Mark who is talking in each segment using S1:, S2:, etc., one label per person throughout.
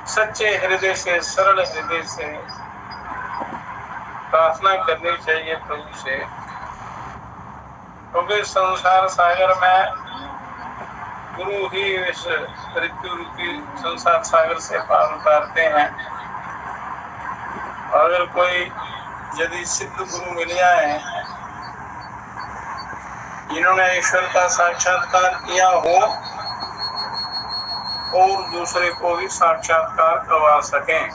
S1: सच्चे हृदय से, सरल हृदय से प्रार्थना करनी चाहिए प्रभु से, क्योंकि संसार सागर में गुरु ही इस मृत्यु रूपी संसार सागर से पार उतारते हैं। अगर कोई यदि सिद्ध गुरु मिल जाए जिन्होंने ईश्वर का साक्षात्कार किया हो और दूसरे को भी साक्षात्कार करवा सकें,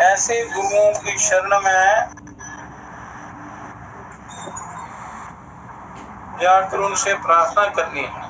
S1: ऐसे गुरुओं की शरण में जाकर उनसे प्रार्थना करनी है।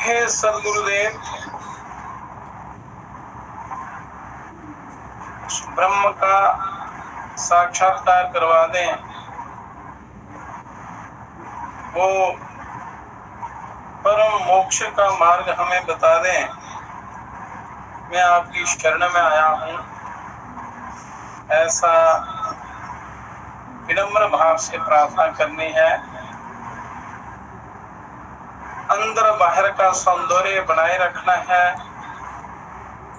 S1: हे सदगुरुदेव, ब्रह्म का साक्षात्कार करवा दें, वो परम मोक्ष का मार्ग हमें बता दें। मैं आपकी शरण में आया हूँ, ऐसा विनम्र भाव से प्रार्थना करनी है। अंदर बाहर का सौंदर्य बनाए रखना है,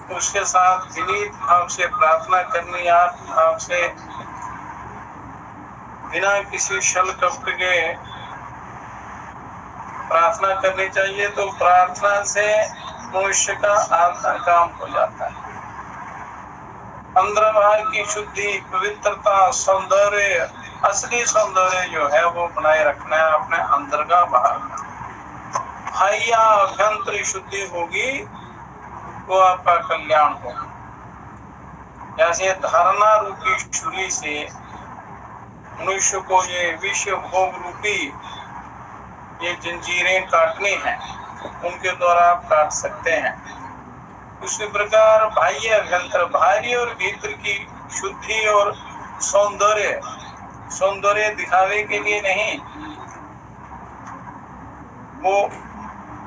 S1: उसके साथ विनीत भाव से प्रार्थना करनी, आपसे बिना किसी छल कपट के प्रार्थना करनी चाहिए। तो प्रार्थना से मनुष्य का आधा काम हो जाता है। अंदर बाहर की शुद्धि, पवित्रता, सौंदर्य, असली सौंदर्य जो है वो बनाए रखना है अपने अंदर का, बाहर का। बाह्य अभ्यंतर शुद्धि होगी वो आपका कल्याण होगा। जैसे धारणा रूपी छुरी से मनुष्य को ये विषय भोग रूपी ये जंजीरें काटनी हैं, उनके द्वारा आप काट सकते हैं। उसी प्रकार बाह्य अभ्यंतर, बाहरी और भीतर की शुद्धि और सौंदर्य दिखावे के लिए नहीं, वो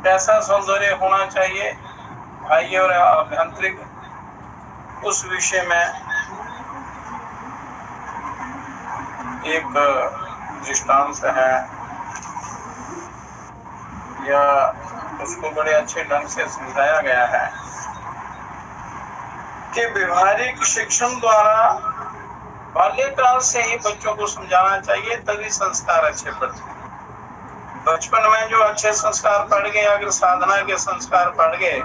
S1: कैसा सौंदर्य होना चाहिए बाह्य और आभ्यंतरिक, उस विषय में एक दृष्टांत है या उसको बड़े अच्छे ढंग से समझाया गया है कि व्यवहारिक शिक्षण द्वारा बाल्यकाल से ही बच्चों को समझाना चाहिए, तभी संस्कार अच्छे पड़ते हैं। बचपन में जो अच्छे संस्कार पड़ गए, अगर साधना के संस्कार पड़ गए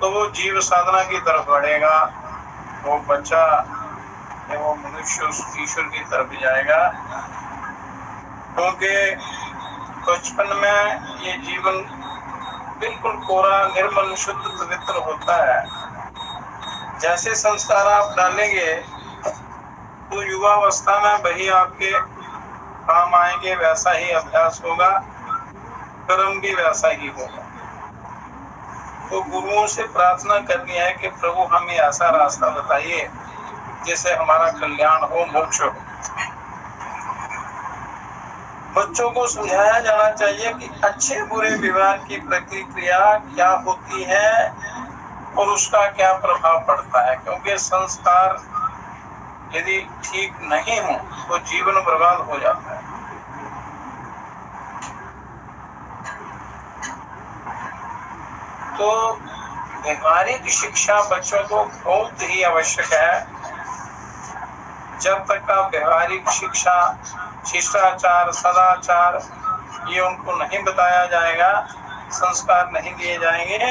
S1: तो वो जीव साधना की तरफ बढ़ेगा, वो बच्चा वो मनुष्य ईश्वर की तरफ जाएगा। क्योंकि बचपन में ये जीवन बिल्कुल कोरा, निर्मल, शुद्ध, पवित्र होता है। जैसे संस्कार आप डालेंगे तो युवावस्था में वही आपके काम आएंगे, वैसा ही अभ्यास होगा, कर्म भी वैसा ही होगा। तो गुरुओं से प्रार्थना करनी है कि प्रभु हमें ऐसा रास्ता बताइए जिससे हमारा कल्याण हो, मोक्ष हो। बच्चों को समझाया जाना चाहिए कि अच्छे बुरे व्यवहार की प्रतिक्रिया क्या होती है और उसका क्या प्रभाव पड़ता है। क्योंकि संस्कार यदि ठीक नहीं हो तो जीवन बर्बाद हो जाता है। तो व्यवहारिक शिक्षा बच्चों को बहुत ही आवश्यक है। जब तक का व्यवहारिक शिक्षा, शिष्टाचार, सदाचार ये उनको नहीं बताया जाएगा, संस्कार नहीं दिए जाएंगे,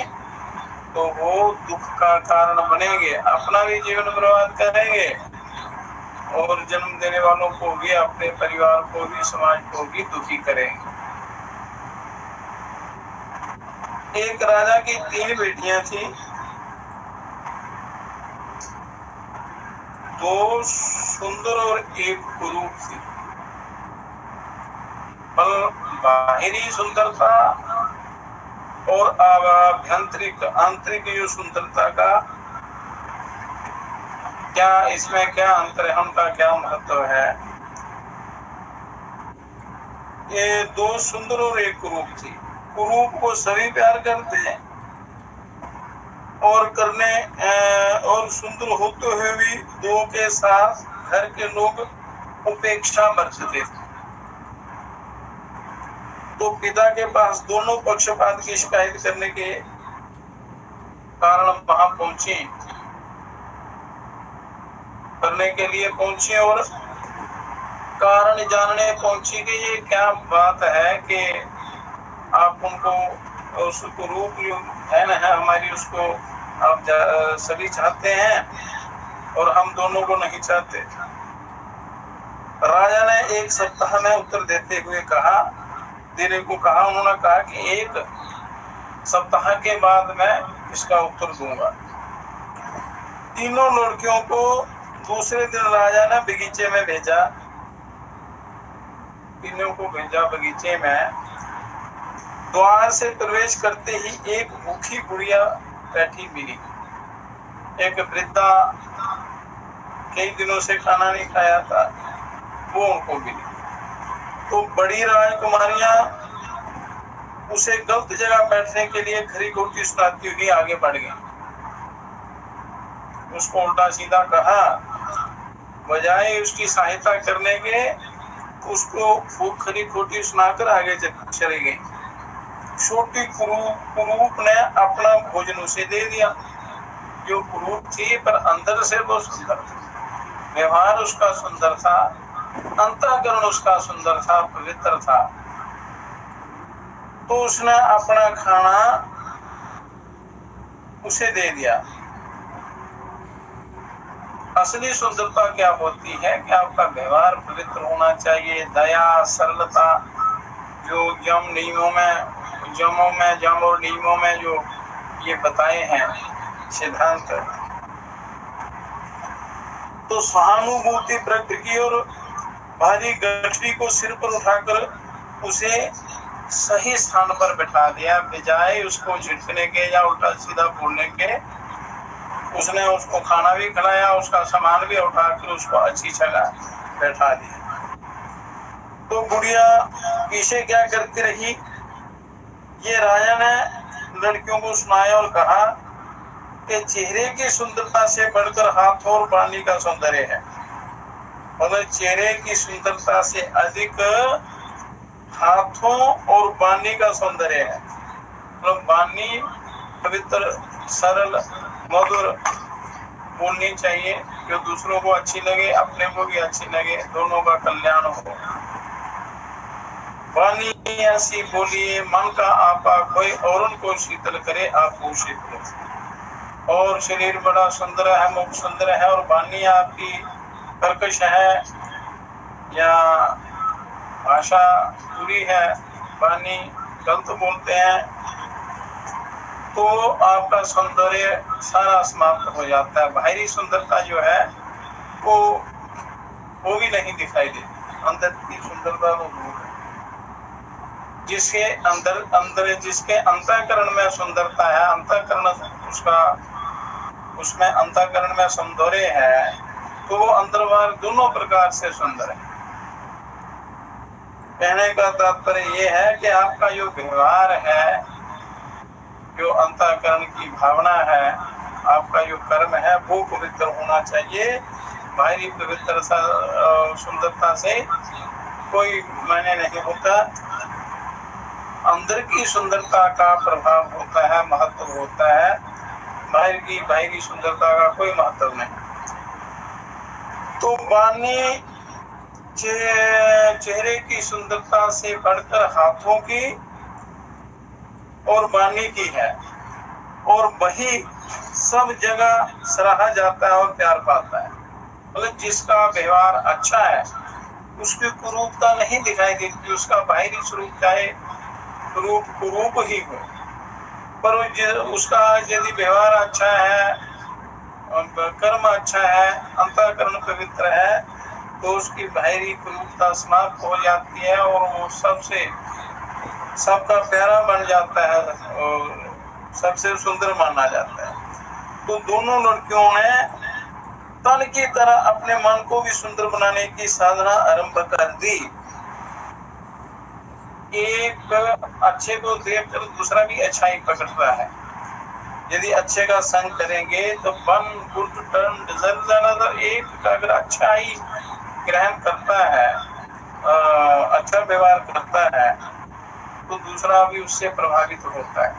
S1: तो वो दुख का कारण बनेंगे, अपना भी जीवन बर्बाद करेंगे और जन्म देने वालों को भी, अपने परिवार को भी, समाज को भी दुखी करेंगे। एक राजा की 3 बेटियां थी। 2 सुंदर और 1 कुरूप थी। बाहरी सुंदरता और आभ्यंतरिक, आंतरिक जो सुंदरता का क्या, इसमें क्या अंतर है, उनका क्या महत्व है। ये 2 सुंदर और 1 कुरूप थी। कुरूप को सभी प्यार करते हैं और और सुंदर होते हुए भी 2 के साथ घर के लोग उपेक्षा बरतते थे। तो पिता के पास दोनों पक्षपात की शिकायत करने के कारण वहां करने के लिए पहुंची और कारण जानने पहुंची कि ये क्या बात है कि आप उनको, उसको रूप है ना है हमारी, उसको आप सभी चाहते हैं और हम दोनों को नहीं चाहते। राजा ने 1 सप्ताह में उत्तर देने को कहा। उन्होंने कहा कि 1 सप्ताह के बाद मैं इसका उत्तर दूंगा। तीनों लड़कियों को दूसरे दिन राजा ने बगीचे में भेजा। तीनों को भेजा बगीचे में। द्वार से प्रवेश करते ही एक भूखी बुढ़िया बैठी मिली। एक वृद्धा, कई दिनों से खाना नहीं खाया था, वो उनको मिली। तो बड़ी राजकुमारियां उसे गलत जगह बैठने के लिए खरी खोटी सुनाती हुई आगे बढ़ गई। उसको उल्टा सीधा कहा, बजाय उसकी सहायता करने के उसको खरी खोटी सुनाकर आगे चली गई। छोटी कुरूप ने अपना भोजन उसे दे दिया। जो कुरूप थी पर अंदर से वो सुंदर थी, व्यवहार उसका सुंदर था, अंतःकरण उसका सुंदर था, पवित्र था। तो उसने अपना खाना उसे दे दिया। असली सुंदरता क्या होती है कि आपका व्यवहार पवित्र होना चाहिए, दया, सरलता, जो जम और नियमों में जो ये बताए हैं सिद्धांत। तो सहानुभूति प्रकृति और भारी गठरी को सिर पर उठाकर उसे सही स्थान पर बैठा दिया, बजाय उसको झिड़कने के या उल्टा सीधा बोलने के। उसने उसको खाना भी खिलाया, उसका सामान भी उठाकर उसको अच्छी जगह बैठा दिया। तो गुड़िया पीछे क्या करती रही, ये राजा ने लड़कियों को सुनाया और कहा कि चेहरे की सुंदरता से बढ़कर हाथों और बानी का सौंदर्य है। मतलब चेहरे की सुंदरता से अधिक हाथों और बानी का सौंदर्य है। मतलब बानी पवित्र, सरल, मधुर बोलनी चाहिए, जो दूसरों को अच्छी लगे, अपने को भी अच्छी लगे, दोनों का कल्याण हो। वाणी ऐसी बोलिए, मन का आपा, कोई और उनको शीतल करे, आपको शीतल। और शरीर बड़ा सुंदर है, मुख सुंदर है, और वाणी आपकी कर्कश है या भाषा बुरी है, वाणी गलत बोलते हैं, तो आपका सौंदर्य सारा समाप्त हो जाता है। बाहरी सुंदरता जो है वो भी नहीं दिखाई देती, अंदर की सुंदरता वो दूर है। जिसके जिसके अंतःकरण में सुंदरता है, अंतःकरण उसमें अंतःकरण में सौंदर्य है, तो वो अंदर बाहर दोनों प्रकार से सुंदर है। कहने का तात्पर्य ये है कि आपका जो व्यवहार है, जो अंतःकरण की भावना है, आपका जो कर्म है, वो पवित्र होना चाहिए। बाहरी पवित्र सुंदरता से कोई मायने नहीं होता। अंदर की सुंदरता का प्रभाव होता है, महत्व होता है। बाहरी सुंदरता का कोई महत्व नहीं। तो वाणी चेहरे की सुंदरता से बढ़कर हाथों की और वाणी की है, और वही सब जगह सराहा जाता है और प्यार पाता है। मतलब जिसका व्यवहार अच्छा है उसकी कुरूपता नहीं दिखाई देती, उसका बाहरी स्वरूप चाहे कुरूप ही हो, पर उसका यदि व्यवहार अच्छा है, कर्म अच्छा है, अंतःकरण पवित्र है, तो उसकी बाहरी कुरूपता समाप्त हो जाती है और वो सबका प्यारा बन जाता है और सबसे सुंदर माना जाता है। तो दोनों लड़कियों ने तन की तरह अपने मन को भी सुंदर बनाने की साधना आरंभ कर दी। एक अच्छे को देखकर दूसरा भी अच्छाई पकड़ता है। यदि अच्छे का संग करेंगे तो one good turn deserve another, एक अगर अच्छाई ग्रहण करता है, अच्छा व्यवहार करता है, तो दूसरा भी उससे प्रभावित होता है।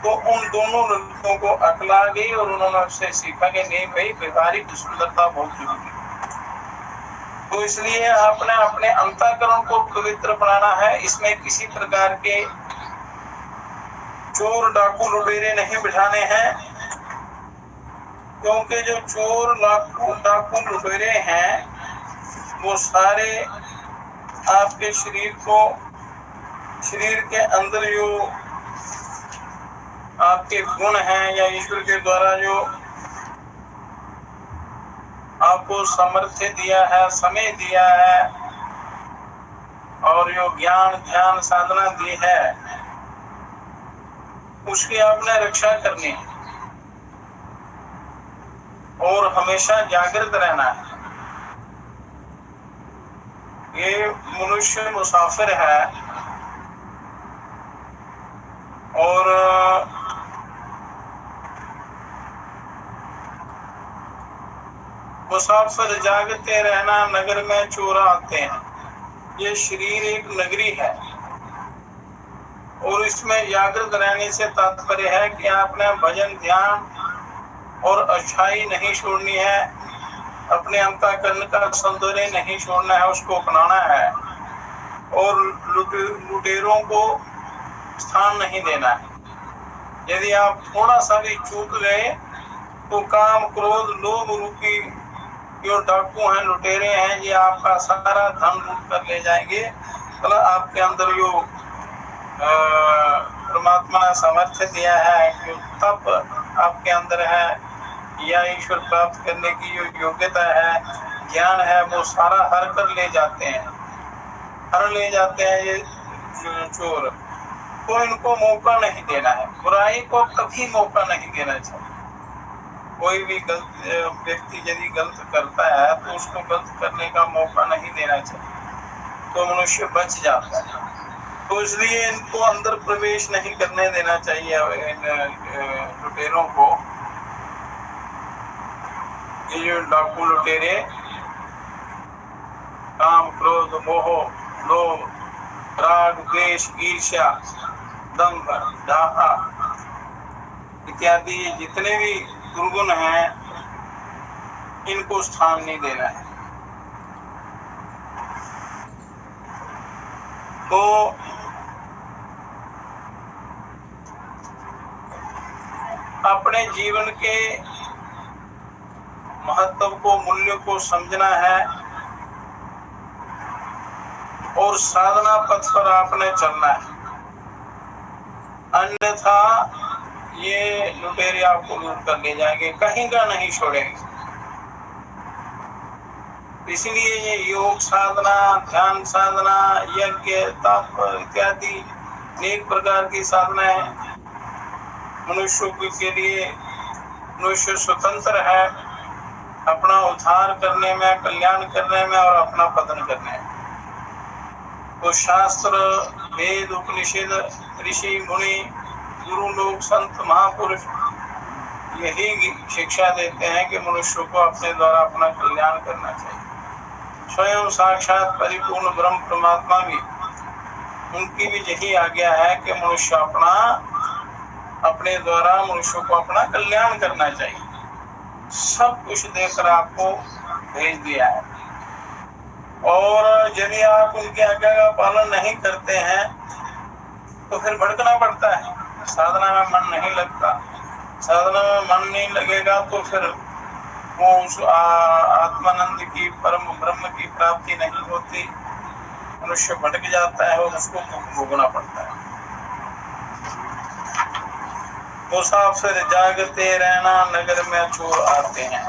S1: तो उन दोनों लड़कियों को अकल आ गई और उन्होंने उससे सीखा कि नहीं भाई, व्यवहारिक सुंदरता बहुत जरूरी है। तो इसलिए आपने अपने अंतःकरण को पवित्र बनाना है। इसमें किसी प्रकार के चोर डाकू लुटेरे नहीं बिठाने हैं, क्योंकि जो चोर डाकू लुटेरे हैं वो सारे आपके शरीर के अंदर जो आपके गुण हैं या ईश्वर के द्वारा जो आपको सामर्थ्य दिया है, समय दिया है और जो ज्ञान ध्यान साधना दी है, उसकी आपने रक्षा करनी है और हमेशा जागृत रहना है। ये मनुष्य मुसाफिर है और मुसाफिर जागते रहना, नगर में चोर आते हैं। ये शरीर एक नगरी है और इसमें जागृत रहने से तात्पर्य है कि आपने भजन ध्यान और अच्छाई नहीं छोड़नी है, अपने अंतःकरण का सौंदर्य नहीं छोड़ना है, उसको अपनाना है और लुटेरों को स्थान नहीं देना है। यदि आप थोड़ा सा भी चूक गए तो काम क्रोध लोभ रूपी जो डाकू हैं, लुटेरे हैं, ये आपका सारा धन लूट कर ले जाएंगे। मतलब आपके अंदर जो परमात्मा ने सामर्थ्य दिया है, जो तप आपके अंदर है या ईश्वर प्राप्त करने की जो योग्यता है, ज्ञान है, वो सारा हर कर ले जाते हैं ये चोर। तो इनको मौका नहीं देना है, बुराई को कभी मौका नहीं देना चाहिए। कोई भी व्यक्ति यदि गलत करता है तो उसको गलत करने का मौका नहीं देना चाहिए, तो मनुष्य बच जाता है। तो इसलिए इनको अंदर प्रवेश नहीं करने देना चाहिए, लुटेरों को। ये जो डाकू लुटेरे काम क्रोध मोह लोभ राग द्वेष ईर्ष्या दंभ दाहा इत्यादि जितने भी दुर्गुण हैं, इनको स्थान नहीं देना है। तो अपने जीवन के महत्व को, मूल्य को समझना है और साधना पथ पर आपने चलना है, अन्यथा ये लुटेरे आपको लूट कर ले जाएंगे, कहीं का नहीं छोड़ेंगे। इसलिए ये योग साधना, ध्यान साधना, यज्ञ तप इत्यादि अनेक प्रकार की साधनाएं मनुष्यों के लिए। मनुष्य स्वतंत्र है अपना उद्धार करने में, कल्याण करने में और अपना पतन करने में। तो शास्त्र वेद उपनिषद ऋषि मुनि गुरु लोग संत महापुरुष यही शिक्षा देते हैं कि मनुष्य को अपने द्वारा अपना कल्याण करना चाहिए। स्वयं साक्षात परिपूर्ण ब्रह्म परमात्मा भी उनकी भी यही आज्ञा है कि मनुष्य अपने द्वारा मनुष्य को अपना कल्याण करना चाहिए। सब कुछ देकर आपको भेज दिया है, और यदि आप उनकी आज्ञा का पालन नहीं करते हैं तो फिर भटकना पड़ता है, साधना में मन नहीं लगता। साधना में मन नहीं लगेगा तो फिर वो उस आत्मानंद की, परम ब्रह्म की प्राप्ति नहीं होती। मनुष्य भटक जाता है और उसको भोगना पड़ता है। मुसाफिर जागते रहना, नगर में चोर आते हैं।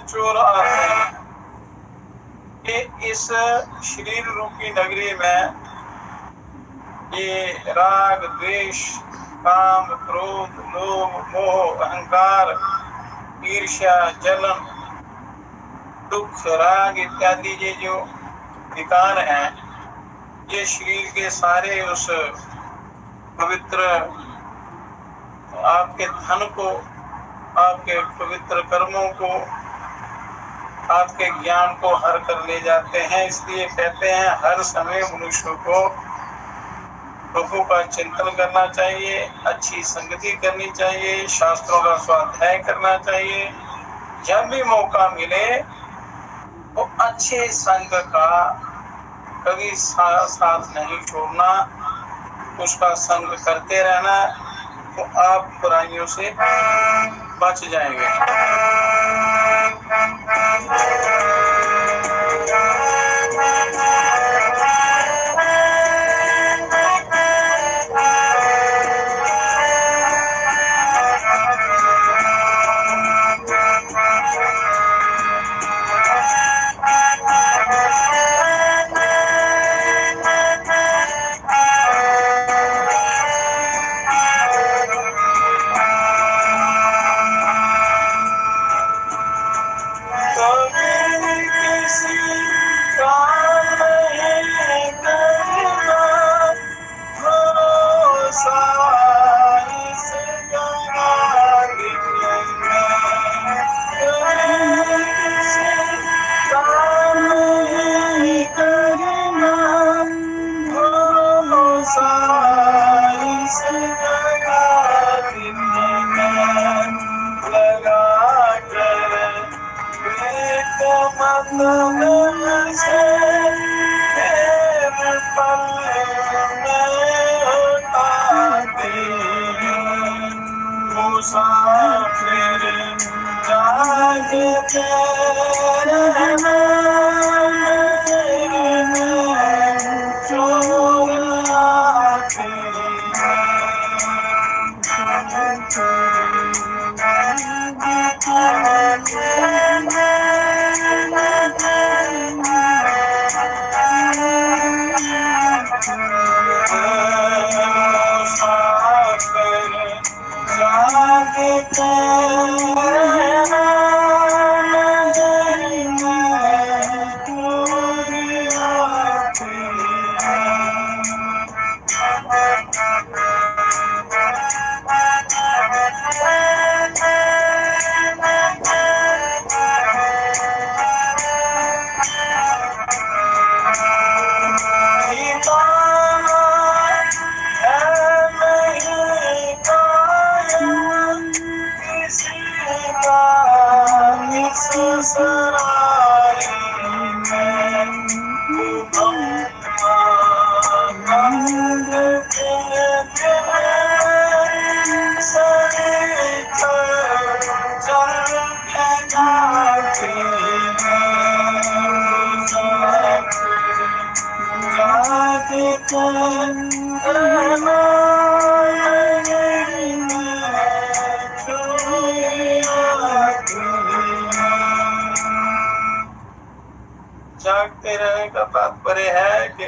S1: चोर आते हैं कि इस शरीर रूपी नगरी में ये राग, द्वेष, काम, क्रोध, लोभ, मोह, अहंकार, ईर्ष्या, जलन, दुख, राग इत्यादि ये जो विकार हैं, ये शरीर के सारे उस पवित्र आपके धन को, आपके पवित्र कर्मों को, आपके ज्ञान को हर कर ले जाते हैं। इसलिए कहते हैं हर समय मनुष्य को प्रभु का चिंतन करना चाहिए, अच्छी संगति करनी चाहिए, शास्त्रों का स्वाध्याय करना चाहिए। जब भी मौका मिले तो अच्छे संग का कभी साथ नहीं छोड़ना, उसका संग करते रहना, तो आप बुराइयों से बच जाएंगे। जागते रहने का तात्पर्य है कि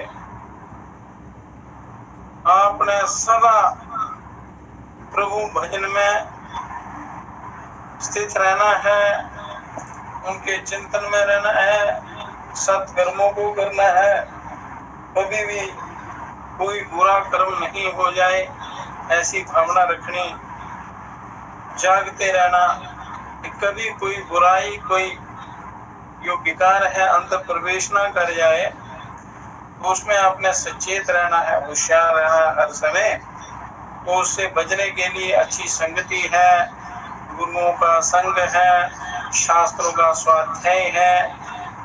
S1: आपने सदा प्रभु भजन में स्थित रहना है, उनके चिंतन में रहना है, सत्कर्मों को करना है, कभी भी कोई बुरा कर्म नहीं हो जाए ऐसी भावना रखनी, जागते रहना कि कभी कोई बुराई, कोई जो विकार है अंतर प्रवेश ना कर जाए, तो उसमें आपने सचेत रहना है, होशियार रहना है हर समय। तो उससे बचने के लिए अच्छी संगति है, गुरुओं का संग है, शास्त्रों का स्वाध्याय है,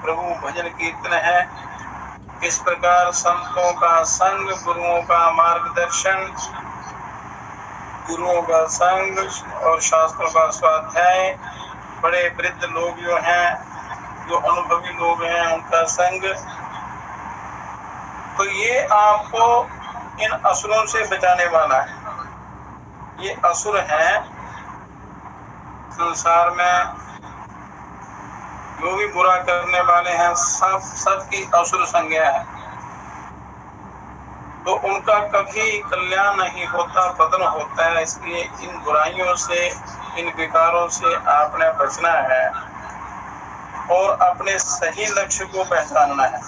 S1: प्रभु भजन कीर्तन है। इस प्रकार संतों का संग, गुरुओं का मार्गदर्शन, गुरुओं का संग और शास्त्रों का स्वाध्याय, बड़े वृद्ध लोग जो हैं, जो अनुभवी लोग हैं, उनका संग, तो ये आपको इन असुरों से बचाने वाला है। ये असुर हैं संसार में जो भी बुरा करने वाले हैं सबकी असुर संज्ञा है, तो उनका कभी कल्याण नहीं होता, पतन होता है। इसलिए इन बुराइयों से, इन विकारों से आपने बचना है और अपने सही लक्ष्य को पहचानना है।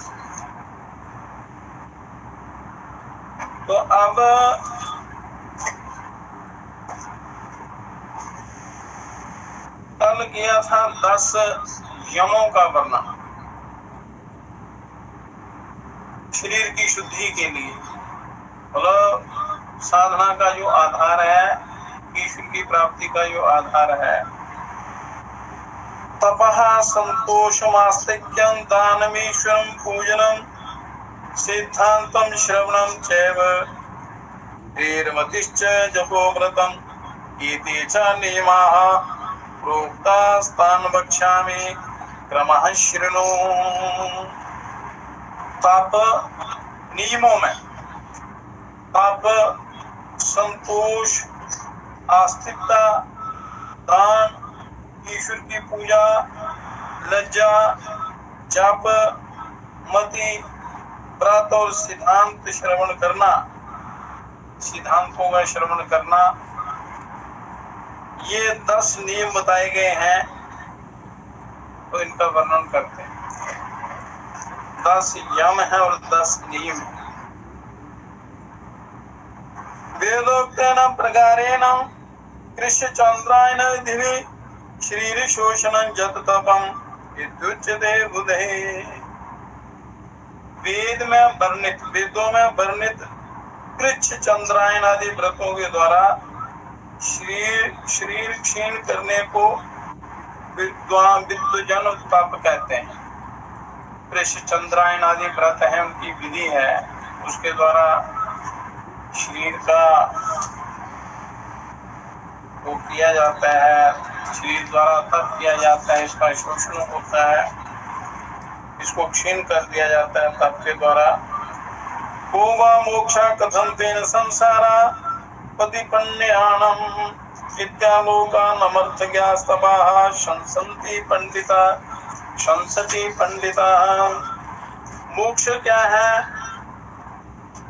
S1: तो अब कल किया था 10 यमों का वर्णन शरीर की शुद्धि के लिए। मतलब साधना का जो आधार है, ईश्वर की प्राप्ति का जो आधार है, तपः संतोषम आस्तिक्यं दानमीश्वरं पूजनम सिद्धांतम श्रवणम चैव धीर्मतिश्च जपो व्रतम इति च नियमाः प्रोक्तास्तान् वक्ष्यामि क्रमः शृणु। तप नियमों में तप, संतोष, आस्तिकता, दान, ईश्वर की पूजा, लज्जा, जप, मति, व्रत और सिद्धांत श्रवण करना, सिद्धांतों का श्रवण करना, ये 10 नियम बताए गए हैं। तो इनका वर्णन करते हैं। 10 यम है और 10 नियम है। वेदोक्तेन प्रकारेण कृष्ण चंद्रायण विधि शरीर शोषणं जत तपम इत्युच्यते बुधे। वेदों में वर्णित कृच्छ चंद्रायन आदि व्रतों के द्वारा शरीर क्षीण करने को विद्वजन तप कहते हैं। कृष्ण चंद्रायन आदि व्रत है, उनकी विधि है, उसके द्वारा शरीर का वो किया जाता है, शरीर द्वारा तप किया जाता है, इसका शोषण होता है, इसको क्षीण कर दिया जाता है तप के द्वारा। को वा मोक्षा कथम तेन संसारा पतिपन्यानम इत्यालोका नमर्थज्ञास्तपाः शंसन्ति पंडिता। मोक्ष क्या है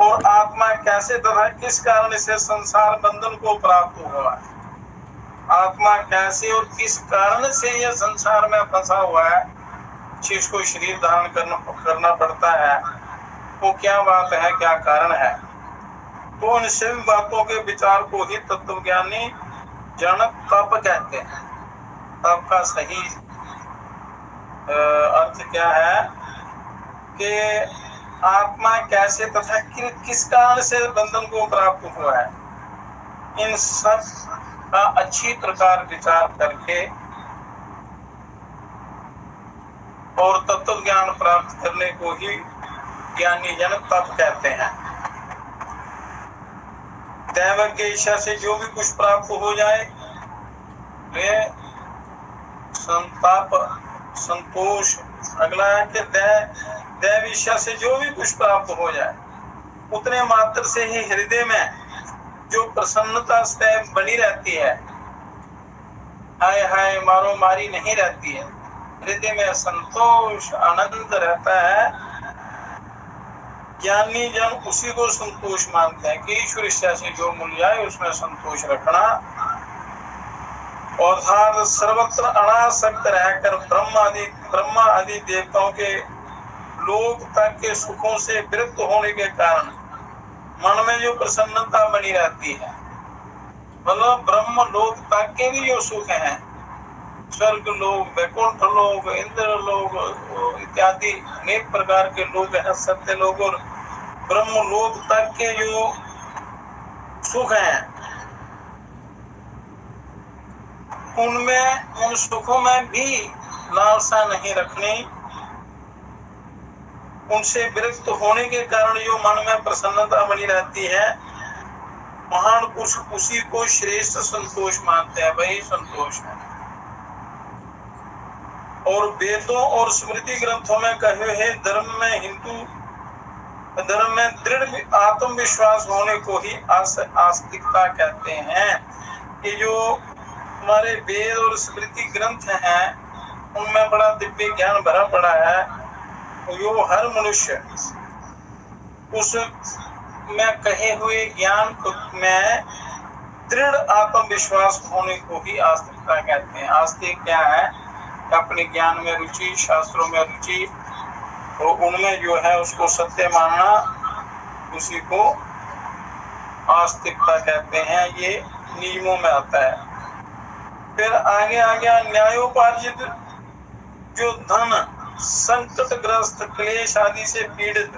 S1: और आत्मा कैसे तथा किस कारण से संसार बंधन को प्राप्त हुआ है, आत्मा कैसे और किस कारण से यह संसार में फंसा हुआ है, जिसको शरीर धारण करना पड़ता है, वो क्या बात है, क्या कारण है। तो इन सभी बातों के विचार को ही तत्वज्ञानी जन तप कहते हैं। तप का सही अर्थ क्या है कि आत्मा कैसे तथा किस कारण से बंधन को प्राप्त हुआ है, इन सब का अच्छी प्रकार विचार करके और तत्व ज्ञान प्राप्त करने को ही ज्ञानी जन तप कहते हैं। दैवज्ञ इच्छा से जो भी कुछ प्राप्त हो जाए, वे संताप, संतोष। अगला है कि दैव इच्छा से जो भी कुछ प्राप्त हो जाए, उतने मात्र से ही हृदय में जो प्रसन्नता सदैव बनी रहती है, हाय हाय मारो मारी नहीं रहती है, हृदय में संतोष आनंद रहता है। ज्ञानी जन उसी को संतोष मानते हैं कि ईश्वर इच्छा से जो मिल जाए उसमें संतोष रखना, और सर्वत्र अनासक्त रहकर ब्रह्मा आदि देवताओं के लोक तक के सुखों से विरक्त होने के कारण मन में जो प्रसन्नता बनी रहती है, मतलब ब्रह्म लोक तक के भी जो सुख हैं, स्वर्ग लोक, वैकुंठ लोक, इंद्र लोक इत्यादि अनेक प्रकार के लोक हैं, सत्य लोक और ब्रह्म लोक तक के जो सुख हैं, उनमें उन सुखों में भी लालसा नहीं रखनी। उनसे विरक्त होने के कारण जो मन में प्रसन्नता बनी रहती है, महान पुरुष उसी को श्रेष्ठ संतोष मानते हैं, वही संतोष है। और वेदों और स्मृति ग्रंथों में कहे हुए धर्म में दृढ़ आत्मविश्वास होने को ही आस्तिकता कहते हैं। कि जो हमारे वेद और स्मृति ग्रंथ हैं, उनमें बड़ा दिव्य ज्ञान भरा पड़ा है, यो हर मनुष्य उस में कहे हुए ज्ञान में दृढ़ आत्मविश्वास होने को ही आस्तिकता कहते हैं। आस्तिक क्या है? अपने ज्ञान में रुचि, शास्त्रों में रुचि, और उनमें जो है उसको सत्य मानना, उसी को आस्तिकता कहते हैं। ये नियमों में आता है। फिर आगे आ गया न्यायोपार्जित जो धन संकटग्रस्त, क्लेश आदि से पीड़ित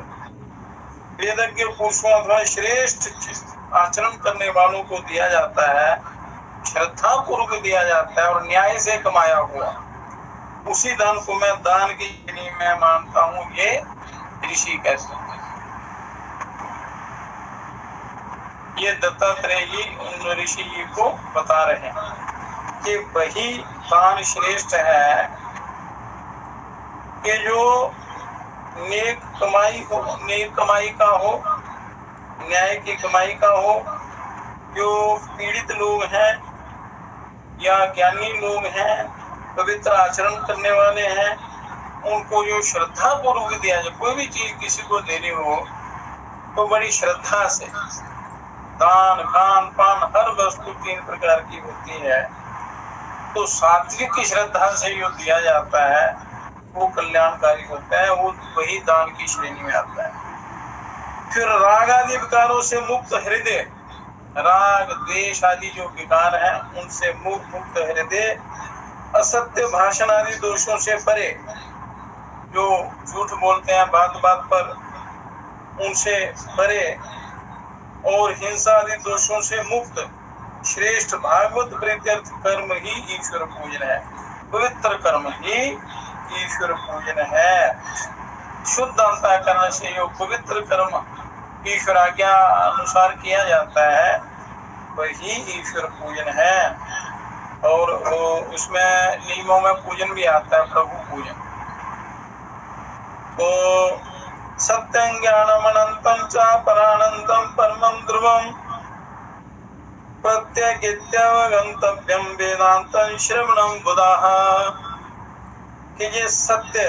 S1: वेदज्ञ पुरुषों अथवा श्रेष्ठ आचरण करने वालों को दिया जाता है, श्रद्धा पूर्वक दिया जाता है और न्याय से कमाया हुआ, उसी धन को मैं दान की श्रेणी में मानता हूँ। ये ऋषि कहते हैं। ये दत्तात्रेय जी उन ऋषि जी को बता रहे हैं कि वही दान श्रेष्ठ है कि जो नेक कमाई का हो, न्याय की कमाई का हो। जो पीड़ित लोग हैं या ज्ञानी लोग हैं, पवित्र आचरण करने वाले हैं, उनको जो श्रद्धा पूर्वक दिया जाए, कोई भी चीज किसी को देनी हो तो बड़ी श्रद्धा से, दान खान पान हर वस्तु 3 प्रकार की होती है, तो सात्विक की श्रद्धा से जो दिया जाता है वो कल्याणकारी होता है, वो वही दान की श्रेणी में आता है। फिर राग आदि विकारों से मुक्त हृदय, राग द्वेष आदि जो विकार हैं उनसे मुक्त हृदय, असत्य भाषण आदि दोषों से परे, जो झूठ बोलते हैं बात बात पर, उनसे परे, और हिंसा आदि दोषों से मुक्त श्रेष्ठ भागवत प्रीत्यर्थ कर्म ही ईश्वर पूजन है। पवित्र कर्म ही ईश्वर पूजन है। शुद्ध अंतःकरण से जो पवित्र कर्म ईश्वर आज्ञा अनुसार किया जाता है वही ईश्वर पूजन है। और उसमें नियमों में पूजन भी आता है, प्रभु पूजन। तो सत्यं ज्ञानम अनंतं च परानंदं परमं ध्रुवं प्रत्यगित्यवगंतव्यं वेदांतं श्रवणं बुधाः। कि ये सत्य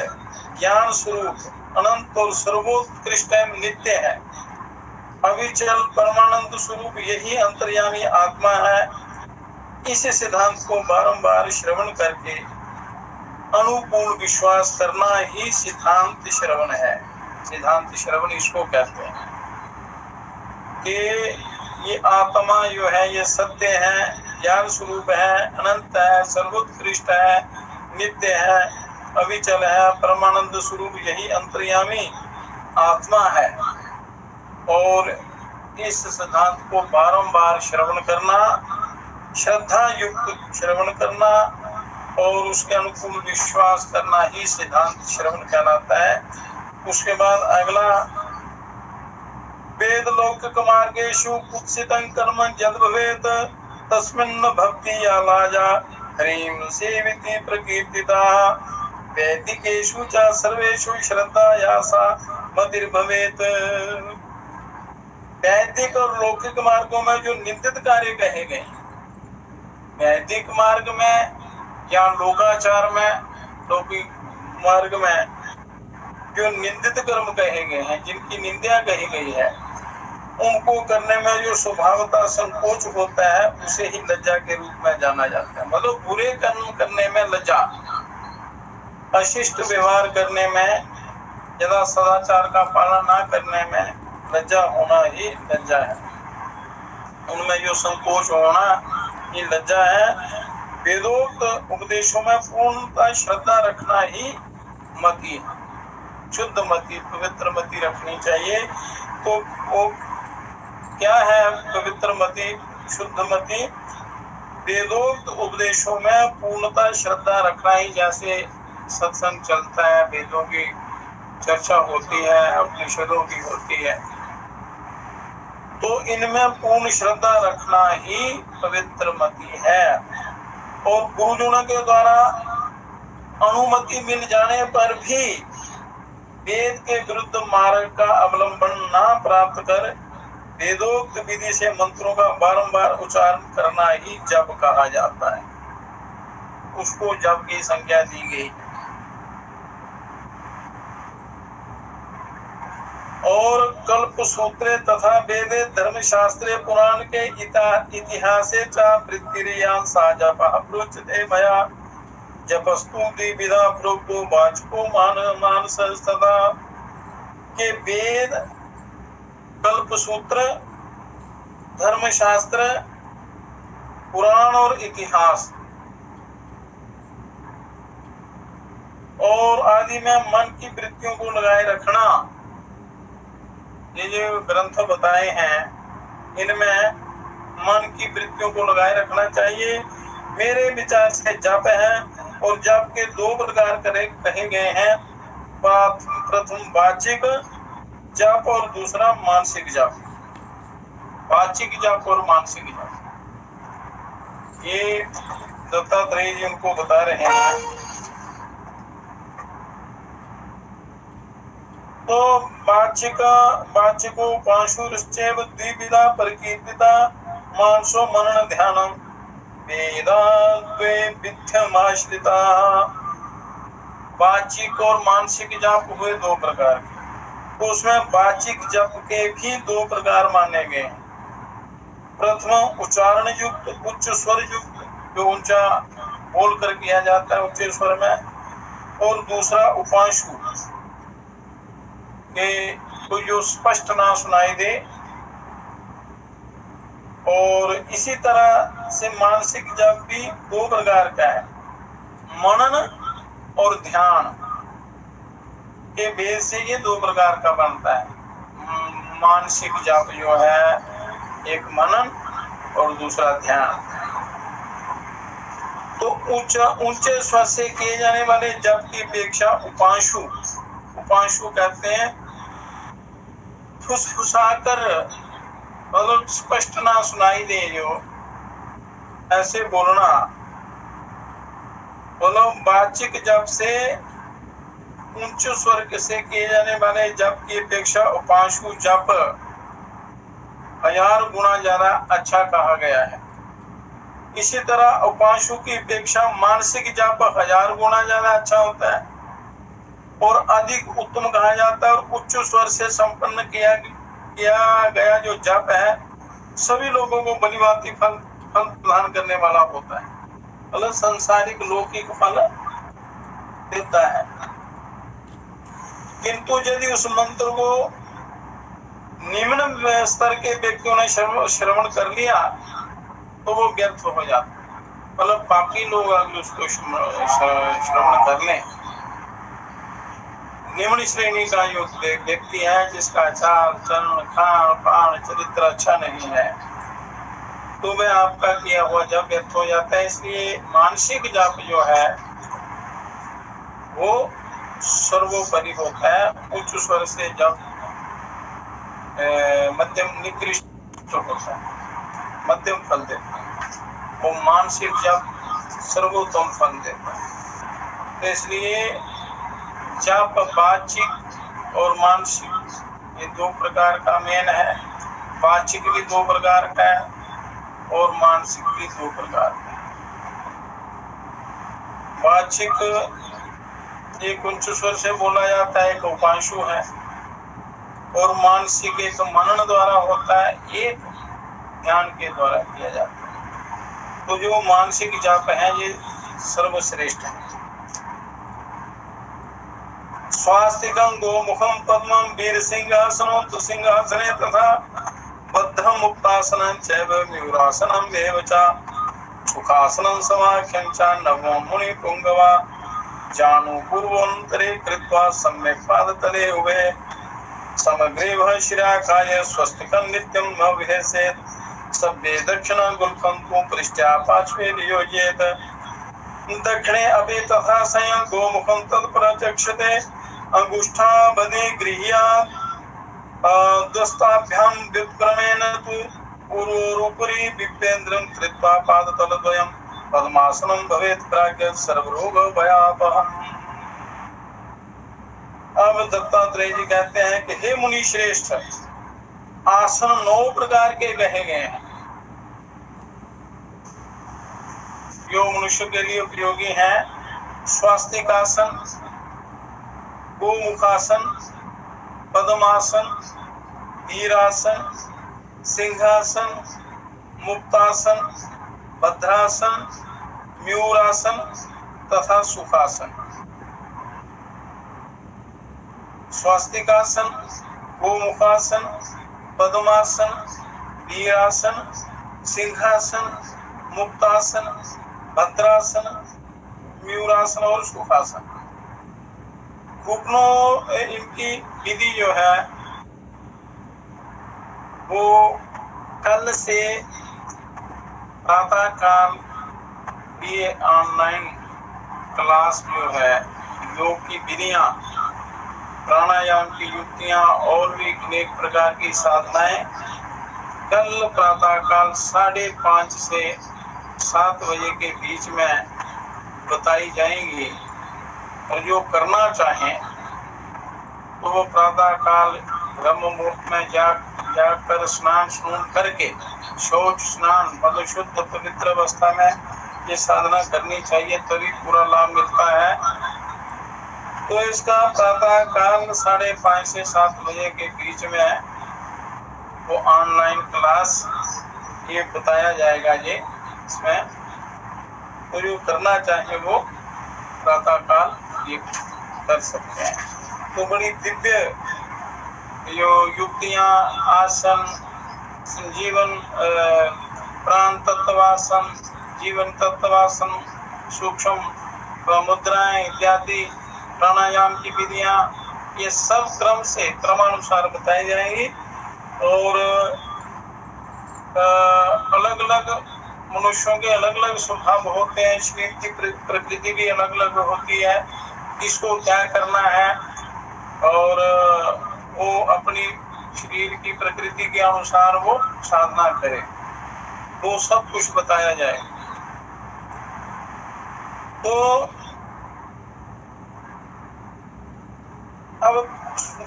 S1: ज्ञान स्वरूप अनंत और सर्वोत्कृष्ट एवं नित्य है, अविचल परमानंद स्वरूप यही अंतर्यामी आत्मा है। इस सिद्धांत को बारंबार श्रवण करके अनुकूल विश्वास करना ही सिद्धांत श्रवण है। सिद्धांत श्रवण इसको कहते हैं कि ये आत्मा जो है ये सत्य है, ज्ञान स्वरूप है, अनंत है, सर्वोत्कृष्ट है, नित्य है, अविचल है, परमानंद स्वरूप यही अंतर्यामी आत्मा है। और इस सिद्धांत को बारंबार श्रवण करना, श्रद्धा युक्त श्रवण करना और उसके अनुकूल विश्वास करना ही सिद्धांत श्रवण कहलाता है। उसके बाद अगला, वेद लौकिक मार्गेषु कुत्सितं कर्म यद् भवेत् तस्मिन् भक्ति या लाजा हरिं सेविति प्रकीर्तिता वैदिकेषु च सर्वेषु श्रद्धा या सा मतिर्भवेत्। वैदिक और लौकिक मार्गों में जो निंदित कार्य कहे गए, वैदिक मार्ग में या लोकाचार में, लौकिक मार्ग में जो निंदित कर्म कहे गए हैं, जिनकी निंदा कही गई है, उनको करने में जो स्वभावतः संकोच होता है उसे ही लज्जा के रूप में जाना जाता है। मतलब बुरे कर्म करने में लज्जा, अशिष्ट व्यवहार करने में, यदा सदाचार का पालन न करने में लज्जा होना ही लज्जा है। उनमें जो संकोच होना ये लज्जा है। वेदोक्त उपदेशों में पूर्णतः श्रद्धा रखना ही मति है। शुद्ध मति, पवित्र मति रखनी चाहिए। तो वो क्या है पवित्र मति, शुद्ध मति? वेदोक्त उपदेशों में पूर्णतः श्रद्धा रखना ही। जैसे सत्संग चलता है, वेदों की चर्चा होती है, उपनिषदों की होती है, तो इनमें पूर्ण श्रद्धा रखना ही पवित्र मति है। और गुरुजनों के द्वारा अनुमति मिल जाने पर भी वेद के विरुद्ध मार्ग का अवलंबन ना प्राप्त कर वेदोक्त विधि से मंत्रों का बारंबार उच्चारण करना ही जप कहा जाता है। उसको जप की संज्ञा दी गई। और कल्प सूत्रे तथा वेदे धर्मशास्त्रे पुराण के इतिहासे च वृत्तिरियां सा जपः प्रोच्यते मया जपस्तु द्विविधा प्रोक्तो वाचको मानस सदा के वेद, कल्प सूत्र, धर्मशास्त्र, पुराण और इतिहास और आदि में मन की वृत्तियों को लगाए रखना, ये जो ग्रंथ बताए हैं इनमें मन की वृत्तियों को लगाए रखना चाहिए। मेरे विचार से जप है और जप के दो प्रकार कहे गए हैं, प्रथम वाचिक जप और दूसरा मानसिक जप। वाचिक जप और मानसिक जप ये दत्तात्रेय जी उनको बता रहे हैं। तो वाचिको पांशुरश्चैव द्विविधा परिकीर्तिता मानसो मनन ध्यानम वेदाद्वे विध्यमाश्रिता। वाचिक और मानसिक जप हुए दो प्रकार के, तो उसमें वाचिक जप के भी दो प्रकार माने गए हैं। प्रथम उच्चारण युक्त, उच्च स्वर युक्त, जो ऊंचा बोल कर किया जाता है उच्च स्वर में, और दूसरा उपांशु के तो जो स्पष्ट ना सुनाई दे। और इसी तरह से मानसिक जप भी दो प्रकार का है, मनन और ध्यान के भेद से ये दो प्रकार का बनता है। मानसिक जप जो है एक मनन और दूसरा ध्यान। तो ऊंचे स्वर से किए जाने वाले जप की अपेक्षा उपांशु कहते हैं फुसफुसाकर, मतलब स्पष्ट ना सुनाई दे, जो ऐसे बोलना। मतलब वाचिक जप से उच्च स्वर से किए जाने वाले जप की अपेक्षा उपांशु जप 1000 गुना ज्यादा अच्छा कहा गया है। इसी तरह उपांशु की अपेक्षा मानसिक जप 1000 गुना ज्यादा अच्छा होता है और अधिक उत्तम कहा जाता है। और उच्च स्वर से संपन्न किया गया जो जप है सभी लोगों को भलीभांति फल प्रदान करने वाला होता है, मतलब सांसारिक लौकिक फल देता है। किंतु यदि उस मंत्र को निम्न स्तर के व्यक्तियों ने श्रवण कर लिया तो वो व्यर्थ हो जाता है। मतलब पापी लोग अगर उसको श्रवण कर लें, निम्न श्रेणी का जो व्यक्ति है जिसका चाल चलन खान पान चरित्र अच्छा नहीं है, तो वह आपका किया हुआ जप व्यर्थ हो जाता है। इसलिए मानसिक जप जो है वो सर्वोपरि होता है। उच्च स्वर से जप मध्यम निकृष्ट होता है, मध्यम फल देता है, वो मानसिक जप सर्वोत्तम फल देता है। तो इसलिए जप वाचिक और मानसिक ये दो प्रकार का मेन है। वाचिक भी दो प्रकार का है और मानसिक भी दो प्रकार का है। वाचिक एक उच्च स्वर से बोला जाता है, एक उपांशु है, और मानसिक एक मनन द्वारा होता है, एक ध्यान के द्वारा किया जाता है। तो जो मानसिक जप है ये सर्वश्रेष्ठ है। स्वास्तिकं गोमुखं पद्मं वीरसिंहासनं सिंहासने तथा बद्धं मुक्तासनं चैव मयूरासनं एव च सुखासनं समाख्यं च नवमं मुनिपुंगवा जानु पूर्वोन्तरे कृत्वा सम्यक् पादतले उभे समग्रे शिराकाय स्वस्तिकं नित्यं न विहेसेत् सभ्ये दक्षिणं गुल्फन्तु पृष्ठ्या पार्श्वे नियोजयेत् दक्षिणे अपि तथा संयं गोमुखं तत्प्रचक्षते अंगुष्ठाबधे गृह्यात् दस्ताभ्यां व्युत्क्रमेण तु पूर्वोरुपरि विप्रेन्द्रं कृत्वा पादतलद्वयं पद्मासनं भवेत् प्राज्ञ सर्वरोगभयापहम्। अब दत्तात्रेय जी कहते हैं कि हे मुनि श्रेष्ठ, आसन 9 प्रकार के कहे गए हैं। जो मनुष्य के लिए उपयोगी है। स्वास्तिकासन, गोमुखासन, पद्मासन, वीरासन, सिंहासन, मुक्तासन, भद्रासन, मयूरासन तथा सुखासन। स्वास्तिकासन, गोमुखासन, पद्मासन, वीरासन, सिंहासन, मुक्तासन, भद्रासन, मयूरासन और सुखासन। घुटनों इनकी विधि जो है वो कल से प्रातः काल ये ऑनलाइन क्लास जो है योग की विधियां, प्राणायाम की युक्तियां और भी अनेक प्रकार की साधनाएं कल प्रातः काल 5:30 से 7 बजे के बीच में बताई जाएंगी। और जो करना चाहें तो वो प्रातः काल ब्रह्म मुहूर्त में जाकर स्नान करके शौच स्नान मतलब शुद्ध पवित्र अवस्था में ये साधना करनी चाहिए, तभी पूरा लाभ मिलता है। तो इसका प्रातः काल 5:30 से 7 बजे के बीच में वो ऑनलाइन क्लास ये बताया जाएगा। ये इसमें तो जो करना चाहे वो प्रातः काल ये कर सकते हैं। तो बड़ी दिव्य जो युक्तियां, आसन, जीवन प्राण तत्वासन, जीवन तत्वासन, सूक्ष्म मुद्राएं इत्यादि प्राणायाम की विधियां, ये सब क्रम से क्रमानुसार बताई जाएंगी। और अलग अलग मनुष्यों के अलग अलग स्वभाव होते हैं, शरीर की प्रकृति भी अलग अलग होती है, किसको क्या करना है और वो अपनी शरीर की प्रकृति के अनुसार वो साधना करे, वो सब कुछ बताया जाए। तो अब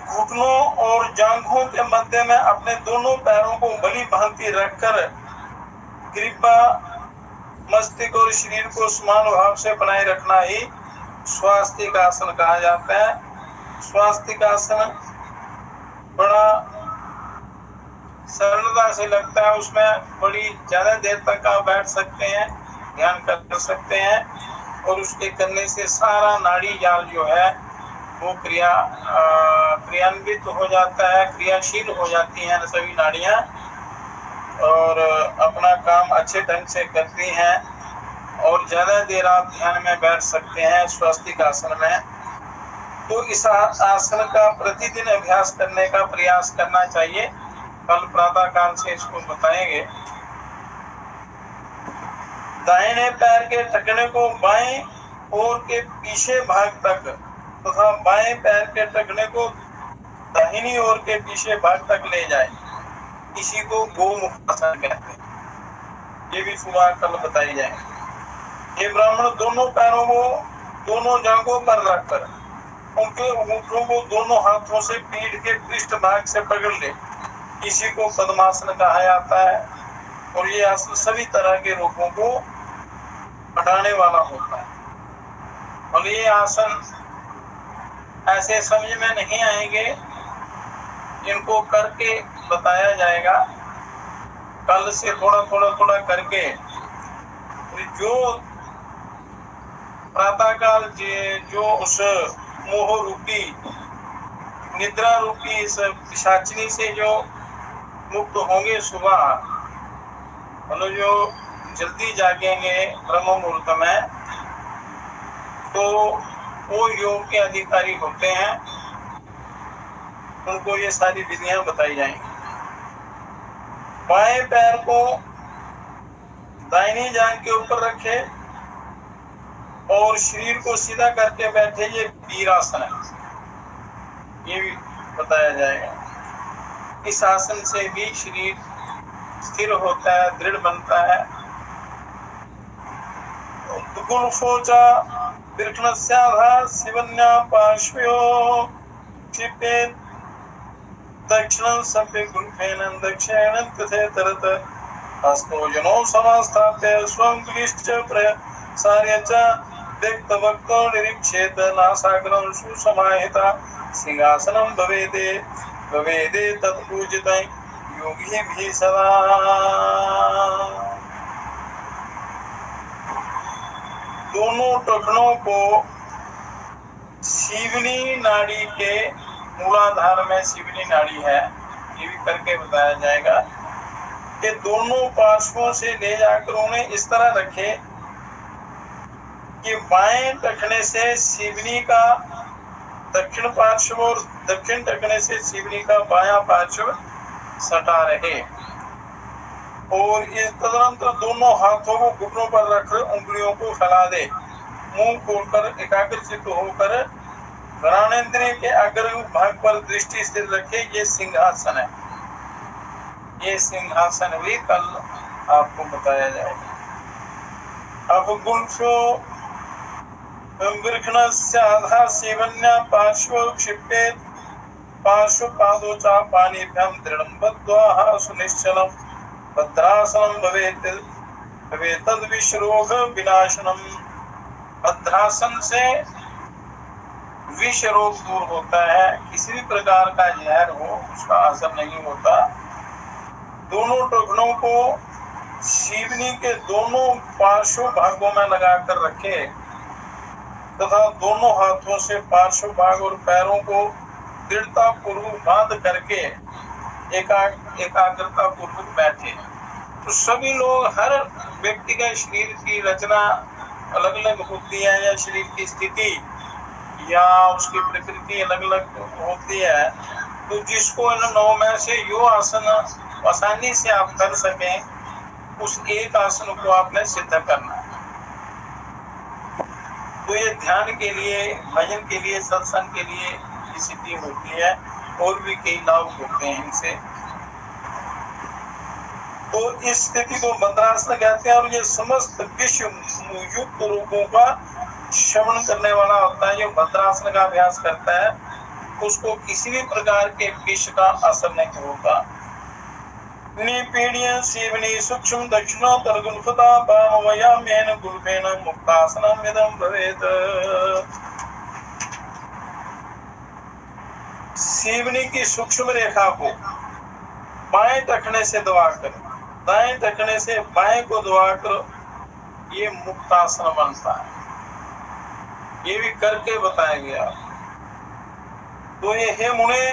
S1: घुटनों और जांघों के मध्य में अपने दोनों पैरों को भली भांति रखकर कृपा मस्तिष्क और शरीर को समान भाव से बनाए रखना ही स्वास्तिक आसन कहा जाता है। स्वास्तिक आसन बड़ा सरलता से लगता है, उसमें बड़ी ज्यादा देर तक आप बैठ सकते हैं, ध्यान कर सकते हैं और उसके करने से सारा नाड़ी जाल जो है वो क्रियान्वित हो जाता है, क्रियाशील हो जाती हैं सभी नाड़ियां और अपना काम अच्छे ढंग से करती हैं और ज्यादा देर आप ध्यान में बैठ सकते हैं स्वास्तिक आसन में। तो इस आसन का प्रतिदिन अभ्यास करने का प्रयास करना चाहिए। कल प्रातः काल से इसको बताएंगे। दाहिने पैर के टखने को बाएं ओर के पीछे भाग तक तथा बाएं पैर के टखने को दाहिनी ओर के पीछे भाग तक ले जाए, इसी को गोमुखासन कहते हैं। ये भी सुबह कल बताई जाएगी। ये ब्राह्मण दोनों पैरों को दोनों जांघों पर रखकर उनके अंगूठों को दोनों हाथों से पीठ के पृष्ठ भाग से पकड़ ले, इसी को पद्मासन कहा जाता है। और ये आसन सभी तरह के रोगों को हटाने वाला होता है। और ये आसन ऐसे समझ में नहीं आएंगे, इनको करके बताया जाएगा। कल से थोड़ा करके जो प्रातःकाल जो उस मोह रूपी निद्रा रूपी इस पिशाचिनी से जो मुक्त होंगे सुबह, मतलब जो जल्दी जागेंगे ब्रह्म मुहूर्त में, तो वो योग के अधिकारी होते हैं, उनको ये सारी विधियां बताई जाएंगी। बाएं पैर को दाहिनी जांघ के ऊपर रखे और शरीर को सीधा करके बैठे, ये वीरासन है, ये भी बताया जाएगा। इस आसन से भी शरीर स्थिर होता है, दृढ़ बनता है। गुणफोचा दीर्घनस्याधा शिवन्या पार्श्वयो क्षिपेत् दक्षिणं सभ्य गुणफेन दक्षिणं तथे तरत हस्तोजनो समास्थाप्य स्वं क्लिश्च प्रसार्य च व्यक्तवक्तो निरीक्षेत नासाग्रं सुसमाहिता सिंहासनं भवेदे तत्पूजितं योगिभिः सदा। दोनों टखनों को शिवनी नाड़ी के मूलाधार में शिवनी नाड़ी है, ये भी करके बताया जाएगा कि दोनों पार्श्वों से ले जाकर उन्हें इस तरह रखे कि बाएं टखने से शिवनी का दक्षिण पार्श्व और दक्षिण टखने से शिवनी का बायां पार्श्व सटा रहे, और इस तदनंतर दोनों हाथों को घुटनों पर रखकर उंगलियों को फैला दे, मुंह खोलकर एकाग्रचित्त होकर घ्राणेन्द्रिय के अग्र भाग पर दृष्टि स्थिर रखे। ये सिंहासन है, ये सिंहासन भी कल आपको बताया जाएगा। अब गुल्फो वृक्षणस्य आधा सेवन्या पार्श्व क्षिपेत पार्श्व पादोचा पानीभ्यां दृढ़ं बद्ध्वा सुनिश्चलं भद्रासनं भवेत् तद् विषरोग विनाशनम। भद्रासन से विष रोग दूर होता है, किसी भी प्रकार का जहर हो उसका असर नहीं होता। दोनों टखनों को शिवनी के दोनों पार्श्व भागों में लगाकर रखे तथा दोनों हाथों से पार्श्व भाग और पैरों को दृढ़ता पूर्वक बांध करके एकाग्रता पूर्वक बैठे। तो सभी लोग, हर व्यक्ति का शरीर की रचना अलग अलग होती है, या शरीर की स्थिति या उसकी प्रकृति अलग अलग होती है, तो जिसको इन 9 में से यो आसन आसानी से आप कर सकें, उस एक आसन को आपने सिद्ध करना है। तो ये ध्यान के लिए, भजन के लिए, सत्संग के लिए स्थिति होती है, और भी कई लाभ होते हैं इनसे। तो इस स्थिति को भद्रासन कहते हैं, और ये समस्त विश्व युक्त रोगों का श्रवण करने वाला होता है। जो भद्रासन का अभ्यास करता है उसको किसी भी प्रकार के विष का असर नहीं होता। निपीड्य सेवनी सूक्ष्म दक्षिणोत्तर गुल्फता वामवयाम्येन गुल्फेन मुक्तासनम् इदं भवेत्। सेवनी की सूक्ष्म रेखा को बाएं टखने से दबाकर, दाएं टखने से बाएं को दबाकर ये मुक्तासन बनता है। ये भी करके बताया गया। तो ये हे मुने,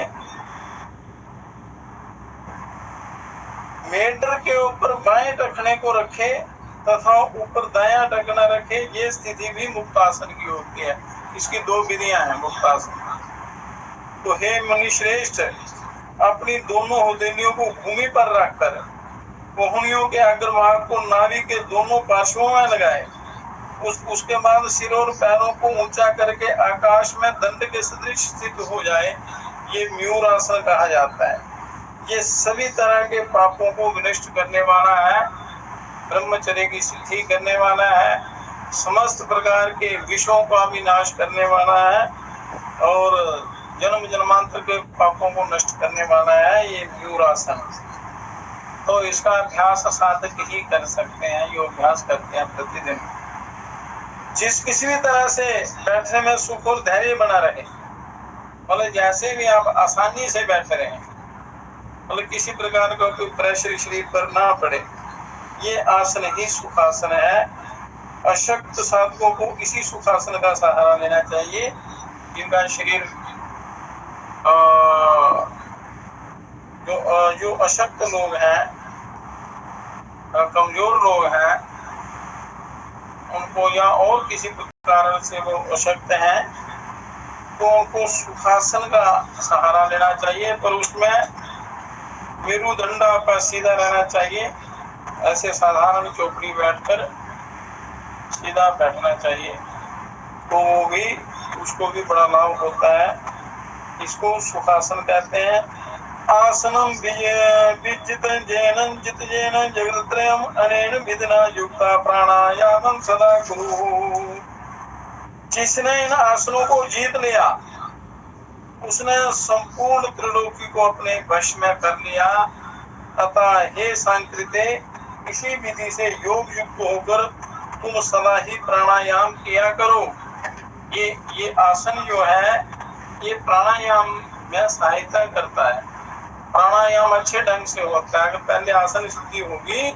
S1: मेंढर के ऊपर बाएं टखने को रखे तथा ऊपर दायां टखना रखे, ये स्थिति भी मुक्तासन की होती है। इसकी 2 विधियां हैं मुक्तासन। तो हे मुनिश्रेष्ठ, अपनी दोनों हथेलियों को भूमि पर रखकर कोहनियों के अग्रभाग को नाभि के दोनों पार्श्वों में लगाए। उसके बाद सिर और पैरों को ऊंचा करके आकाश में दंड के सदृश स्थित हो जाए, ये मयूर आसन कहा जाता है। ये सभी तरह के पापों को विनष्ट करने वाला है, ब्रह्मचर्य की सिद्धि करने वाला है, समस्त प्रकार के विषयों का भी नाश करने वाला है, और जन्म जन्मांतर के पापों को नष्ट करने वाला है ये मयूर आसन। तो इसका अभ्यास साधक ही कर सकते हैं, जो अभ्यास करते हैं प्रतिदिन। किसी भी तरह से बैठने में सुख और धैर्य बना रहे, मतलब जैसे भी आप आसानी से बैठ रहे हैं, मतलब किसी प्रकार का कोई प्रेशर शरीर पर ना पड़े, ये आसन ही सुखासन है। अशक्त साधकों को इसी सुखासन का सहारा लेना चाहिए, जिनका शरीर जो अशक्त लोग हैं, कमजोर लोग हैं, उनको या और किसी कारण से वो अशक्त हैं, तो उनको सुखासन का सहारा लेना चाहिए। पर उसमें मेरुदंडा पर सीधा रहना चाहिए, ऐसे साधारण चौकड़ी बैठकर सीधा बैठना चाहिए, तो वो भी, उसको भी बड़ा लाभ होता है। इसको सुखासन कहते हैं। आसनम विजित जैनं जित जैनं जगत्रयम् अनेन विधिना युक्ता प्राणायामं सदा कुरु। जिसने इन आसनों को जीत लिया, उसने संपूर्ण त्रिलोकी को अपने वश में कर लिया। अतः हे सांकृते, इसी विधि से योग युक्त होकर तुम सदा ही प्राणायाम किया करो। ये आसन जो है ये प्राणायाम में सहायता करता है। प्राणायाम अच्छे ढंग से होता है। अगर पहले आसन स्थिति होगी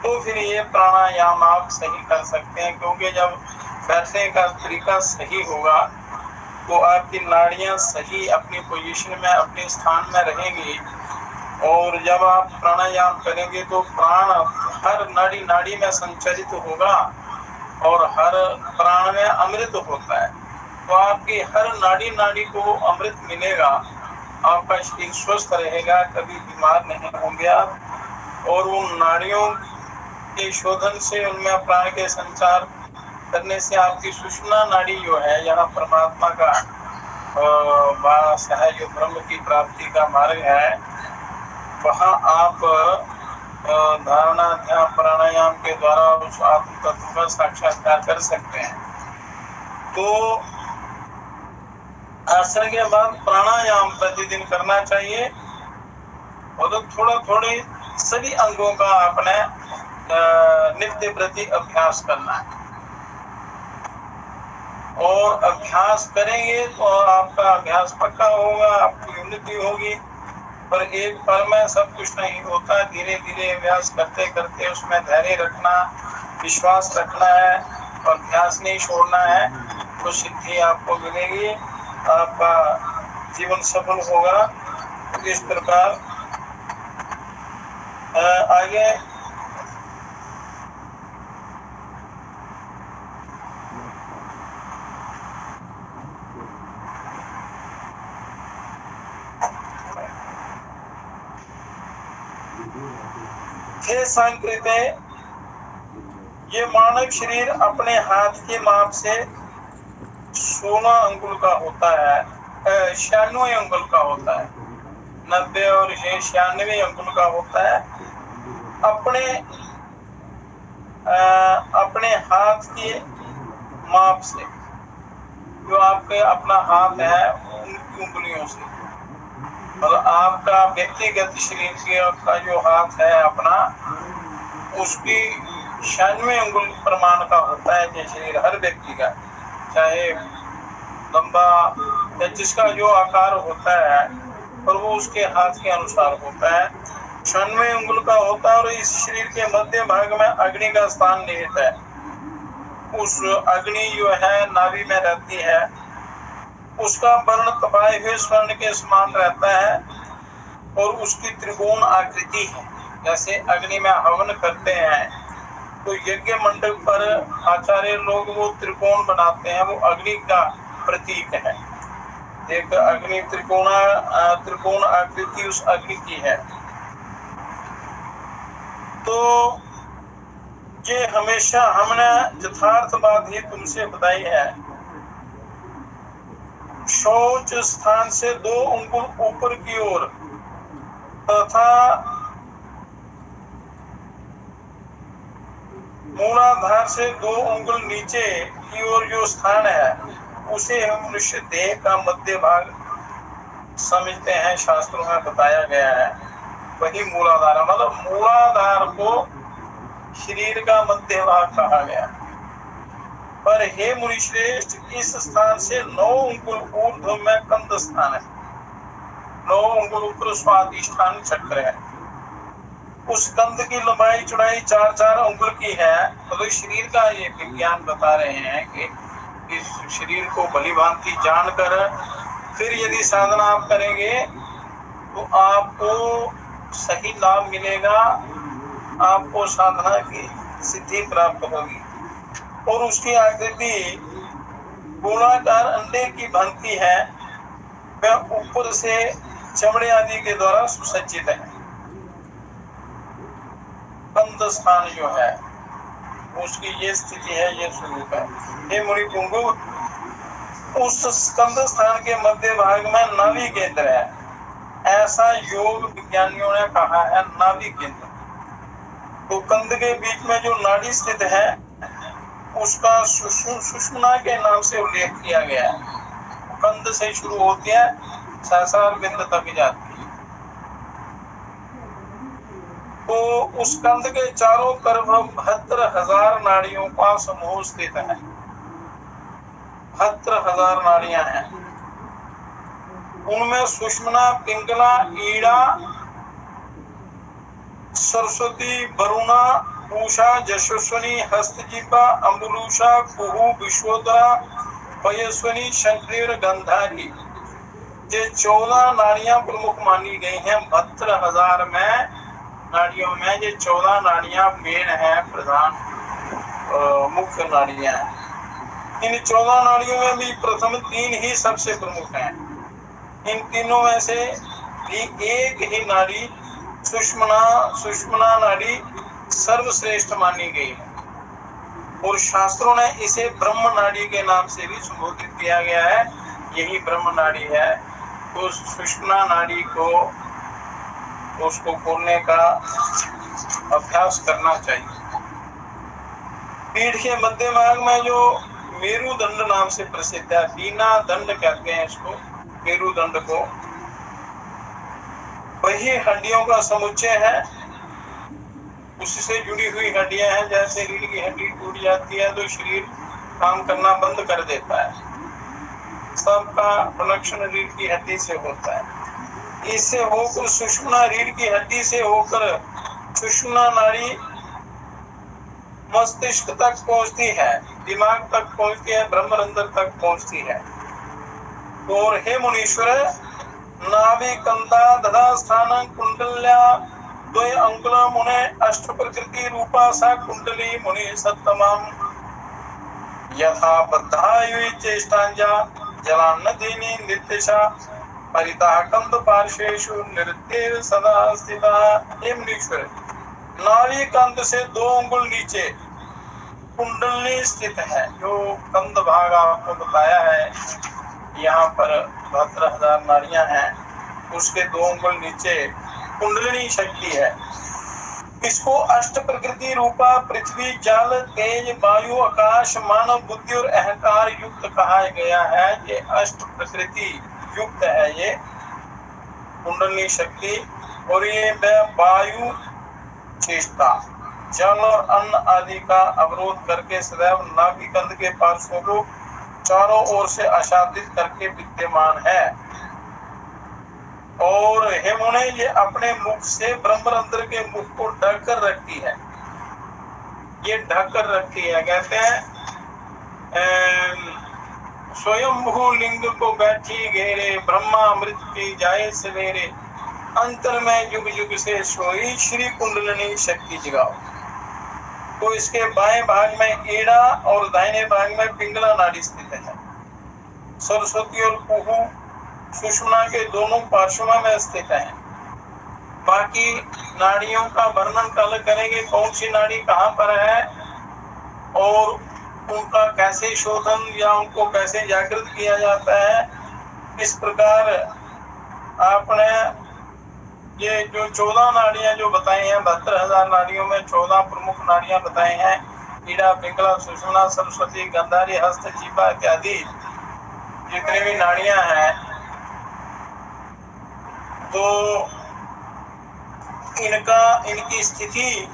S1: तो फिर ये प्राणायाम आप सही कर सकते हैं, क्योंकि जब बैठने का तरीका सही होगा तो आपकी नाड़ियां सही अपनी पोजीशन में अपने स्थान में रहेंगी। और जब आप प्राणायाम करेंगे तो प्राण हर नाड़ी नाड़ी में संचरित होगा और हर प्राण में अमृत होता है। तो आपकी हर नाड़ी नाड़ी को अमृत मिलेगा, आपका शरीर स्वस्थ रहेगा, कभी बीमार नहीं होंगे आप। और उन नाड़ियों के शोधन से उनमें प्राण के संचार करने से आपकी सुषुम्ना नाड़ी जो है, यहाँ परमात्मा का वास है, जो ब्रह्म की प्राप्ति का मार्ग है, वहाँ आप धारणा ध्यान प्राणायाम के द्वारा उस आत्म तत्व का साक्षात्कार कर सकते हैं। तो आसन के बाद प्राणायाम प्रतिदिन करना चाहिए और तो थोड़ा थोड़े सभी अंगों का अपने नित्य प्रति अभ्यास करना है। और अभ्यास करेंगे तो आपका अभ्यास पक्का होगा, आपकी उन्नति होगी। पर एक पल में सब कुछ नहीं होता, धीरे धीरे अभ्यास करते करते उसमें धैर्य रखना, विश्वास रखना है और अभ्यास नहीं छोड़ना है, तो सिद्धि आपको मिलेगी, आपका जीवन सफल होगा। तो इस प्रकार आगे हे सांकृते, ये मानव शरीर अपने हाथ के माप से 16 अंगुल का होता है, 96 अंगुल का होता है, 90 और 96 अंगुल का होता है। अपने हाथ के माप से, जो आपके अपना हाथ है उनकी उंगलियों से, और आपका व्यक्तिगत शरीर का जो हाथ है अपना, उसकी 96 अंगुल प्रमाण का होता है। ये शरीर हर व्यक्ति का, चाहे लंबा या जिसका जो आकार होता है, और वो उसके हाथ के अनुसार होता है, 96 अंगुल का होता है। और इस शरीर के मध्य भाग में अग्नि का स्थान निहित है। उस अग्नि जो है नाभि में रहती है, उसका वर्ण तपाए हुए स्वर्ण के समान रहता है और उसकी त्रिकोण आकृति है। जैसे अग्नि में हवन करते हैं तो यज्ञ मंडप पर आचार्य लोग वो त्रिकोण बनाते हैं, वो अग्नि का प्रतीक है। एक अग्नि त्रिकोण आकृति उस अग्नि की है। तो ये हमेशा हमने यथार्थ बात ही तुमसे बताई है। शौच स्थान से 2 अंगुल ऊपर की ओर तथा मूलाधार से 2 अंगुल नीचे की ओर जो स्थान है, उसे हम मनुष्य देह का मध्य भाग समझते हैं। शास्त्रों में बताया गया है वही मूलाधार है। मतलब मूलाधार को शरीर का मध्य भाग कहा गया। पर हे मुनिश्रेष्ठ, इस स्थान से 9 अंगुल ऊर्ध्व में कंद स्थान है, 9 अंगुल ऊपर स्वादिष्ठान चक्र है। उस कंद की लंबाई चौड़ाई 4-4 अंगुल की है। तो शरीर का ये विज्ञान बता रहे हैं कि इस शरीर को भली भांति जानकर फिर यदि साधना आप करेंगे तो आपको सही लाभ मिलेगा, आपको साधना की सिद्धि प्राप्त होगी। और उसकी आकृति गोलाकार अंडे की बनती है, वह ऊपर से चमड़े आदि के द्वारा सुसज्जित है। कंद स्थान जो है उसकी ये स्थिति है, ये स्वरूप है। हे मुनि पुंगु, उस स्कंद स्थान के मध्य भाग में नाभि केंद्र है, ऐसा योग विज्ञानियों ने कहा है। नाभि केंद्र तो कंद के बीच में जो नाड़ी स्थित है उसका सुषुम्ना के नाम से उल्लेख किया गया है। कंद से शुरू होती है, सहस्रार बिंद तक जाती है। तो उस कंद के चारों तरफ 72,000 नाड़ियों का समूह स्थित है। 72,000 नाड़ियां हैं। उनमें सुषुम्ना, पिंगला, ईड़ा, सरस्वती, वरुणा, पूषा, यशस्विनी, हस्तजीवा, अम्बुलूषा, कुहू, विश्वोदरा, पयस्विनी, शंकरी और गंधारी, ये 14 नाड़ियां प्रमुख मानी गई हैं। 72,000 में नाड़ियों में ये 14 नाड़ियां मेन है, प्रधान मुख्य नाड़ियां हैं। इन 14 नाड़ियों में भी प्रथम 3 ही सबसे प्रमुख हैं। इन तीनों में से भी एक ही नाड़ी सुषुम्ना नाड़ी सर्वश्रेष्ठ मानी गई है और शास्त्रों ने इसे ब्रह्म नाड़ी के नाम से भी संबोधित किया गया है। यही ब्रह्म नाड़ी है। तो सुषुम्ना नाड़ी को उसको खोलने का अभ्यास करना चाहिए। पीठ के मध्य भाग में जो मेरुदंड नाम से प्रसिद्ध है, बीना दंड कहते हैं इसको, मेरुदंड को, वही हड्डियों का समुच्चय है। उससे जुड़ी हुई हड्डियां हैं। जैसे रीढ़ की हड्डी टूट जाती है तो शरीर काम करना बंद कर देता है। सबका कनेक्शन रीढ़ की हड्डी से होता है। इससे होकर सुषुम्ना, रीढ़ की हड्डी से होकर सुषुम्ना नाड़ी मस्तिष्क तक पहुंचती है, दिमाग तक पहुंचती है, ब्रह्मरंध्र तक पहुंचती है। और हे मुनीश्वर, नाभि कंदा दधा स्थानं कुंडल्या द्वय अंकुला मुने अष्ट प्रकृति रूपा सा कुंडली मुनि सत्तमम यथा बद्धायुई चेष्टांजा जलान्नदीनि नित्यशा परिता कंद पार्श्वेषु नृत्य सदा स्थिता। हे मुनीश्वर, नाभि कंद से 2 अंगुल नीचे कुंडली स्थित है। जो कंद भाग आपको बताया है, यहाँ पर 72,000 नाड़ियां हैं, उसके 2 अंगुल नीचे कुंडलिनी शक्ति है। इसको अष्ट प्रकृति रूपा पृथ्वी, जल, तेज, वायु, आकाश, मानव बुद्धि और अहंकार युक्त कहा गया है। ये अष्ट प्रकृति युक्त है ये कुंडलिनी शक्ति। और ये वायु, चेष्टा, जल और अन्न आदि का अवरोध करके सदैव नाभि कंद के पार्श्वों को चारों ओर से आच्छादित करके विद्यमान है। और हे मुने, ये अपने मुख से ब्रह्मरंध्र के मुख को ढक कर रखती है। ये ढक कर रखती है। कहते हैं स्वयंभू लिंग को बैठी घेरे, ब्रह्मा अमृत पी जाए सवेरे, अंतर में युग युग से सोई श्री कुंडलिनी शक्ति जगाओ। तो इसके बाएं भाग में ईड़ा और दाहिने भाग में पिंगला नाड़ी स्थित है। सरस्वती और कुहू सुषुम्ना के दोनों पार्श्वों में स्थित है। बाकी नाड़ियों का वर्णन कल करेंगे, कौन सी नाड़ी कहाँ पर है और उनका कैसे शोधन या उनको कैसे जागृत किया जाता है। इस प्रकार आपने ये जो 14 नाड़ियां जो बताई हैं, 72,000 नाड़ियों में 14 प्रमुख नाड़ियां बताई हैं, ईड़ा, पिंगला, सुषुम्ना, सरस्वती, गंधारी, हस्त, जीवा इत्यादि जितनी भी नाड़ियां हैं, तो इनकी स्थिति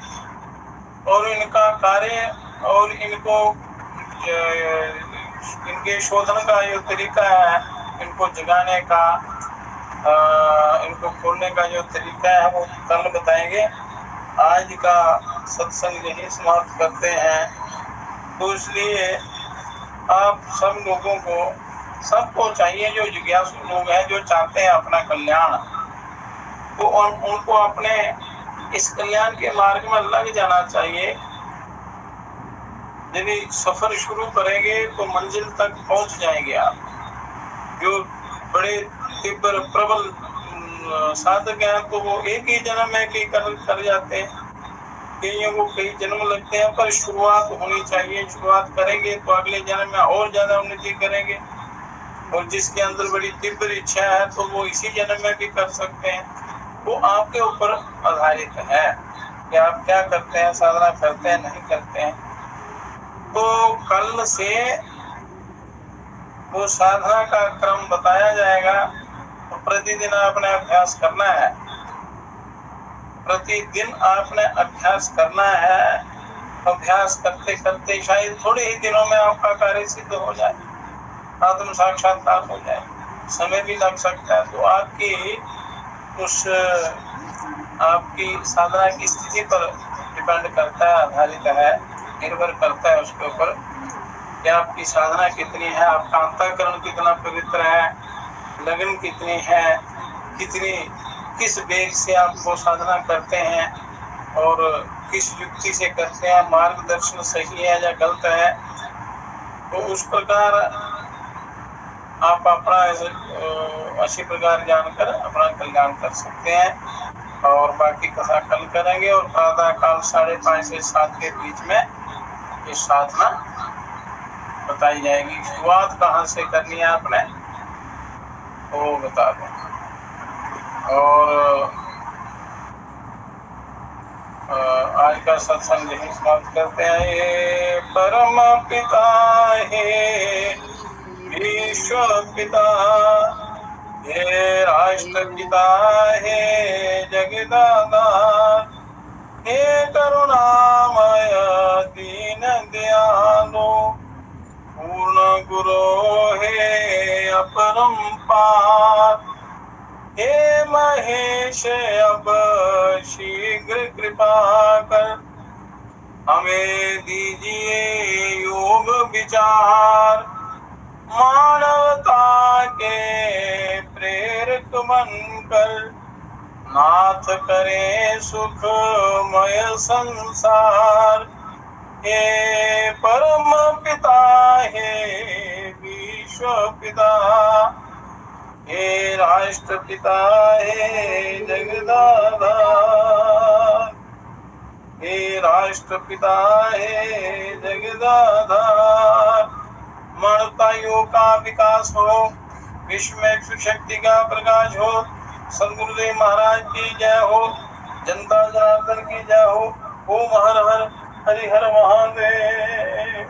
S1: और इनका कार्य और इनके शोधन का जो तरीका है, इनको जगाने का, इनको खोलने का जो तरीका है वो कल बताएंगे। आज का सत्संग यही समाप्त करते हैं। तो इसलिए आप सब लोगों को, सबको चाहिए, जो जिज्ञासु लोग हैं, जो चाहते हैं अपना कल्याण, तो उनको अपने इस कल्याण के मार्ग में लग जाना चाहिए। यदि सफर शुरू करेंगे तो मंजिल तक पहुंच जाएंगे आप। जो बड़े तीव्र प्रबल साधक हैं तो वो एक ही जन्म में कई कर जाते हैं, कईयों को कई जन्म लगते हैं, पर शुरुआत होनी चाहिए। शुरुआत करेंगे तो अगले जन्म में और ज्यादा उन्नति करेंगे। और जिसके अंदर बड़ी तीव्र इच्छा है तो वो इसी जन्म में भी कर सकते हैं। वो आपके ऊपर आधारित है कि आप क्या करते हैं, साधना करते हैं, नहीं करते हैं। तो कल से वो साधना का क्रम बताया जाएगा, तो प्रतिदिन आपने अभ्यास करना है। प्रतिदिन आपने अभ्यास करना है। अभ्यास करते करते शायद थोड़े ही दिनों में आपका कार्य सिद्ध हो जाए, आत्म साक्षात्कार हो जाए। समय भी लग सकता है। तो आपकी साधना की स्थिति पर डिपेंड करता है, आधारित है, निर्भर करता है उसके ऊपर कि आपकी साधना कितनी है, आपका अंतःकरण कितना पवित्र है, लगन कितनी है, किस वेग से आप वो साधना करते हैं और किस युक्ति से करते हैं, मार्गदर्शन सही है या गलत है। तो उस प्रकार आप अपना अच्छी प्रकार जानकर अपना कल्याण कर सकते हैं। और बाकी कथा कल करेंगे। और प्रातः काल 5:30 से 7 के बीच में ये साधना बताई जाएगी। शुरुआत कहाँ से करनी है आपने वो बता दें। और आज का सत्संग यही समाप्त करते हैं। ये परम पिता है विश्व पिता, हे राष्ट्र पिता है जगदाधार, हे करुणामय दीन दयालु, पूर्ण गुरु है अपरंपार, हे महेश अब शीघ्र कृपा कर, हमें दीजिए योग विचार, मानवता के प्रेरक बनकर, नाथ करे सुखमय संसार, हे परम पिता हे विश्व पिता, हे राष्ट्र पिता हे जगदाधार, हे राष्ट्र पिता हे जगदाधार। मानवता योग का विकास हो, विश्व में शक्ति का प्रकाश हो। सदगुरुदेव महाराज की जय हो, जनता जनार्दन की जय हो। ओम हर हर हरि हर महादेव।